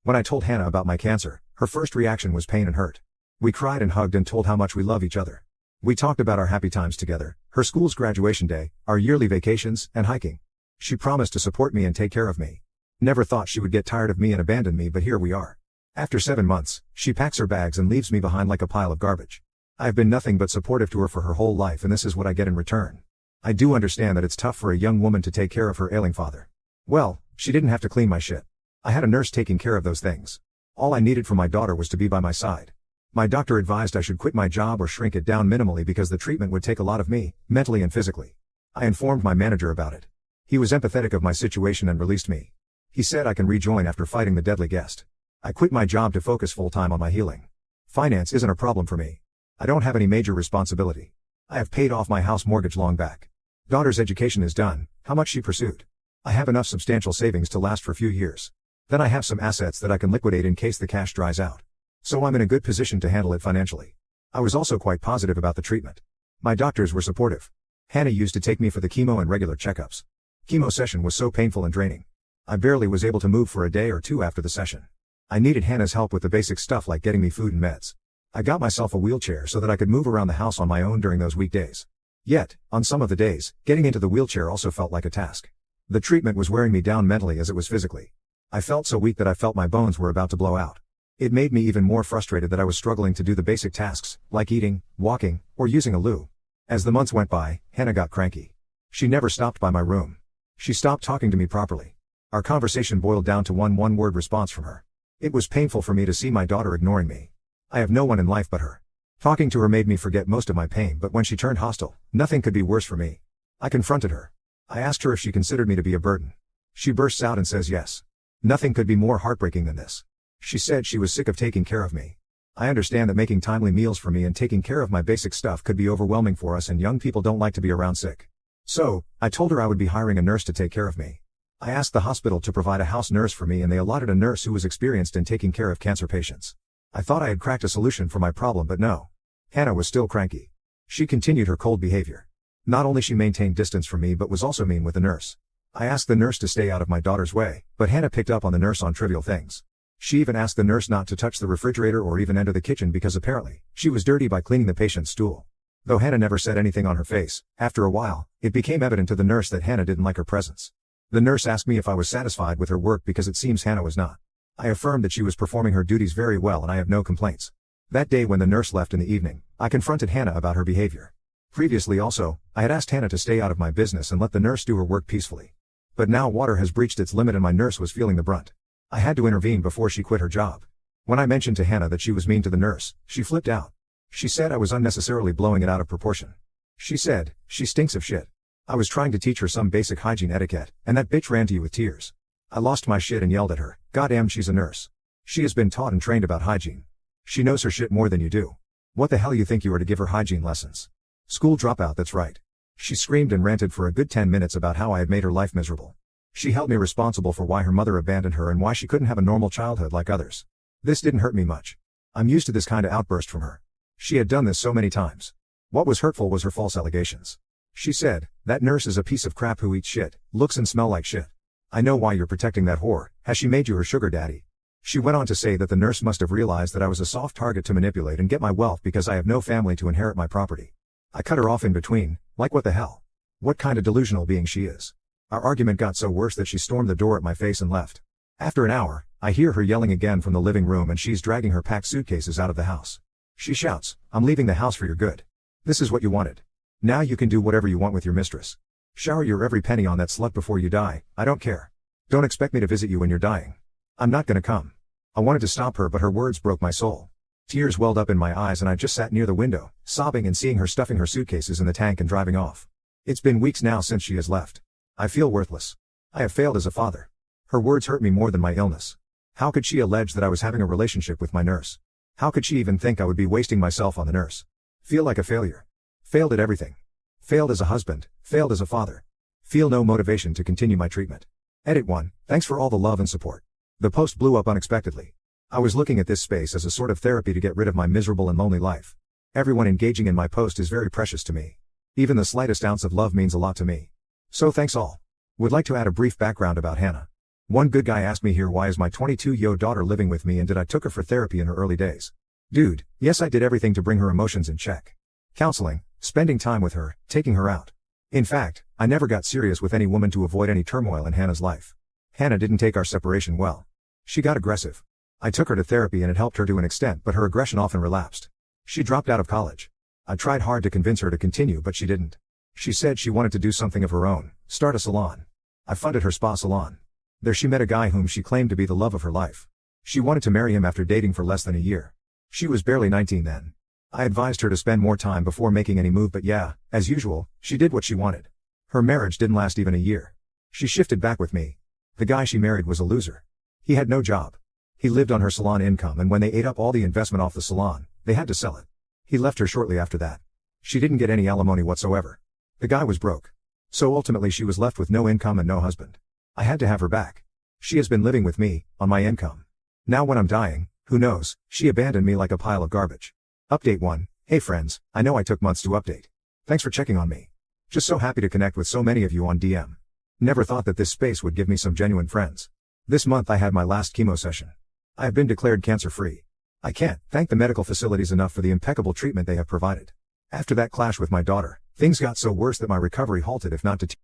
When I told Hannah about my cancer, her first reaction was pain and hurt. We cried and hugged and told how much we love each other. We talked about our happy times together, her school's graduation day, our yearly vacations, and hiking. She promised to support me and take care of me. Never thought she would get tired of me and abandon me, but here we are. After 7 months, she packs her bags and leaves me behind like a pile of garbage. I have been nothing but supportive to her for her whole life, and this is what I get in return. I do understand that it's tough for a young woman to take care of her ailing father. Well, she didn't have to clean my shit. I had a nurse taking care of those things. All I needed from my daughter was to be by my side. My doctor advised I should quit my job or shrink it down minimally because the treatment would take a lot of me, mentally and physically. I informed my manager about it. He was empathetic of my situation and released me. He said I can rejoin after fighting the deadly guest. I quit my job to focus full-time on my healing. Finance isn't a problem for me. I don't have any major responsibility. I have paid off my house mortgage long back. Daughter's education is done, how much she pursued. I have enough substantial savings to last for a few years. Then I have some assets that I can liquidate in case the cash dries out. So I'm in a good position to handle it financially. I was also quite positive about the treatment. My doctors were supportive. Hannah used to take me for the chemo and regular checkups. Chemo session was so painful and draining. I barely was able to move for a day or two after the session. I needed Hannah's help with the basic stuff like getting me food and meds. I got myself a wheelchair so that I could move around the house on my own during those weekdays. Yet, on some of the days, getting into the wheelchair also felt like a task. The treatment was wearing me down mentally as it was physically. I felt so weak that I felt my bones were about to blow out. It made me even more frustrated that I was struggling to do the basic tasks, like eating, walking, or using a loo. As the months went by, Hannah got cranky. She never stopped by my room. She stopped talking to me properly. Our conversation boiled down to one word response from her. It was painful for me to see my daughter ignoring me. I have no one in life but her. Talking to her made me forget most of my pain, but when she turned hostile, nothing could be worse for me. I confronted her. I asked her if she considered me to be a burden. She bursts out and says yes. Nothing could be more heartbreaking than this. She said she was sick of taking care of me. I understand that making timely meals for me and taking care of my basic stuff could be overwhelming for us, and young people don't like to be around sick. So, I told her I would be hiring a nurse to take care of me. I asked the hospital to provide a house nurse for me, and they allotted a nurse who was experienced in taking care of cancer patients. I thought I had cracked a solution for my problem, but no. Hannah was still cranky. She continued her cold behavior. Not only she maintained distance from me but was also mean with the nurse. I asked the nurse to stay out of my daughter's way, but Hannah picked up on the nurse on trivial things. She even asked the nurse not to touch the refrigerator or even enter the kitchen because apparently, she was dirty by cleaning the patient's stool. Though Hannah never said anything on her face, after a while, it became evident to the nurse that Hannah didn't like her presence. The nurse asked me if I was satisfied with her work because it seems Hannah was not. I affirmed that she was performing her duties very well and I have no complaints. That day when the nurse left in the evening, I confronted Hannah about her behavior. Previously also, I had asked Hannah to stay out of my business and let the nurse do her work peacefully. But now water has breached its limit and my nurse was feeling the brunt. I had to intervene before she quit her job. When I mentioned to Hannah that she was mean to the nurse, she flipped out. She said I was unnecessarily blowing it out of proportion. She said, she stinks of shit. I was trying to teach her some basic hygiene etiquette, and that bitch ran to you with tears. I lost my shit and yelled at her, goddamn, she's a nurse. She has been taught and trained about hygiene. She knows her shit more than you do. What the hell you think you are to give her hygiene lessons? School dropout, that's right. She screamed and ranted for a good 10 minutes about how I had made her life miserable. She held me responsible for why her mother abandoned her and why she couldn't have a normal childhood like others. This didn't hurt me much. I'm used to this kind of outburst from her. She had done this so many times. What was hurtful was her false allegations. She said, that nurse is a piece of crap who eats shit, looks and smell like shit. I know why you're protecting that whore. Has she made you her sugar daddy? She went on to say that the nurse must have realized that I was a soft target to manipulate and get my wealth because I have no family to inherit my property. I cut her off in between, like what the hell? What kind of delusional being she is? Our argument got so worse that she stormed the door at my face and left. After an hour, I hear her yelling again from the living room and she's dragging her packed suitcases out of the house. She shouts, I'm leaving the house for your good. This is what you wanted. Now you can do whatever you want with your mistress. Shower your every penny on that slut before you die, I don't care. Don't expect me to visit you when you're dying. I'm not gonna come. I wanted to stop her but her words broke my soul. Tears welled up in my eyes and I just sat near the window, sobbing and seeing her stuffing her suitcases in the tank and driving off. It's been weeks now since she has left. I feel worthless. I have failed as a father. Her words hurt me more than my illness. How could she allege that I was having a relationship with my nurse? How could she even think I would be wasting myself on the nurse? Feel like a failure. Failed at everything. Failed as a husband, failed as a father. Feel no motivation to continue my treatment. Edit 1, thanks for all the love and support. The post blew up unexpectedly. I was looking at this space as a sort of therapy to get rid of my miserable and lonely life. Everyone engaging in my post is very precious to me. Even the slightest ounce of love means a lot to me. So thanks all. Would like to add a brief background about Hannah. One good guy asked me here, why is my 22-year daughter living with me and did I took her for therapy in her early days? Dude, yes, I did everything to bring her emotions in check. Counseling, spending time with her, taking her out. In fact, I never got serious with any woman to avoid any turmoil in Hannah's life. Hannah didn't take our separation well. She got aggressive. I took her to therapy and it helped her to an extent, but her aggression often relapsed. She dropped out of college. I tried hard to convince her to continue, but she didn't. She said she wanted to do something of her own, start a salon. I funded her spa salon. There she met a guy whom she claimed to be the love of her life. She wanted to marry him after dating for less than a year. She was barely 19 then. I advised her to spend more time before making any move, but yeah, as usual, she did what she wanted. Her marriage didn't last even a year. She shifted back with me. The guy she married was a loser. He had no job. He lived on her salon income, and when they ate up all the investment off the salon, they had to sell it. He left her shortly after that. She didn't get any alimony whatsoever. The guy was broke. So ultimately she was left with no income and no husband. I had to have her back. She has been living with me, on my income. Now when I'm dying, who knows, she abandoned me like a pile of garbage. Update 1. Hey friends, I know I took months to update. Thanks for checking on me. Just so happy to connect with so many of you on DM. Never thought that this space would give me some genuine friends. This month I had my last chemo session. I have been declared cancer-free. I can't thank the medical facilities enough for the impeccable treatment they have provided. After that clash with my daughter, things got so worse that my recovery halted, if not deteriorated.